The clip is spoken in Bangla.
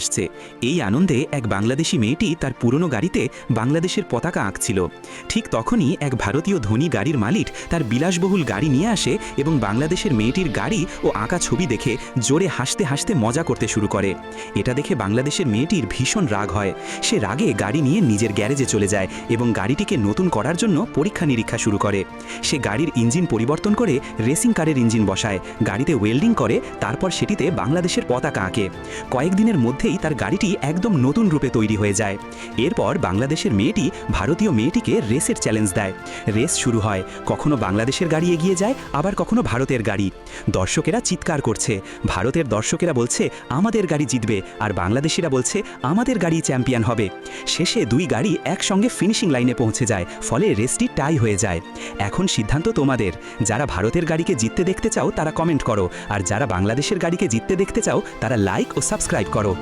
আসছে। এই আনন্দে এক বাংলাদেশি মেয়েটি তার পুরনো গাড়িতে বাংলাদেশের পতাকা আঁকছিল। ঠিক তখনই এক ভারতীয় ধনী গাড়ির মালিক তার বিলাসবহুল গাড়ি নিয়ে আসে এবং বাংলাদেশের মেয়েটির গাড়ি ও আঁকা ছবি দেখে জোরে হাসতে হাসতে মজা করতে শুরু করে। এটা দেখে বাংলাদেশের মেয়েটির ভীষণ রাগ হয়। সে রাগে গাড়ি নিয়ে নিজের গ্যারেজে চলে যায় এবং গাড়িটিকে নতুন করার জন্য পরীক্ষা নিরীক্ষা শুরু করে। সে গাড়ির ইঞ্জিন পরিবর্তন করে রেসিং কারের ইঞ্জিন বসায়, গাড়িতে ওয়েল্ডিং করে, তারপর সেটিতে বাংলাদেশের পতাকা আঁকে। কয়েকদিনের মধ্যেই তার গাড়িটি একদম নতুন রূপে তৈরি হয়ে যায়। এরপর বাংলাদেশের মেয়েটি ভারতীয় মেয়েটিকে রেসের চ্যালেঞ্জ দেয়। রেস শুরু হয়, কখনো বাংলাদেশের গাড়ি এগিয়ে যায়, আবার কখনো ভারতের গাড়ি। দর্শকেরা চিৎকার করছে, ভারতের দর্শকেরা বলছে আমাদের গাড়ি জিতবে, আর বাংলাদেশিরা বলছে আমাদের গাড়ি চ্যাম্পিয়ন হবে। শেষে দুই গাড়ি একসঙ্গে ফিনিশিং লাইনে পৌঁছে যায়, ফলে রেসটি টাই হয়ে যায়। এখন সিদ্ধান্ত তোমাদের। যারা ভারতের গাড়িকে জিততে দেখতে চাও তারা কমেন্ট করো, আর যারা বাংলাদেশের গাড়িকে জিততে দেখতে চাও তারা লাইক ও সাবস্ক্রাইব করো।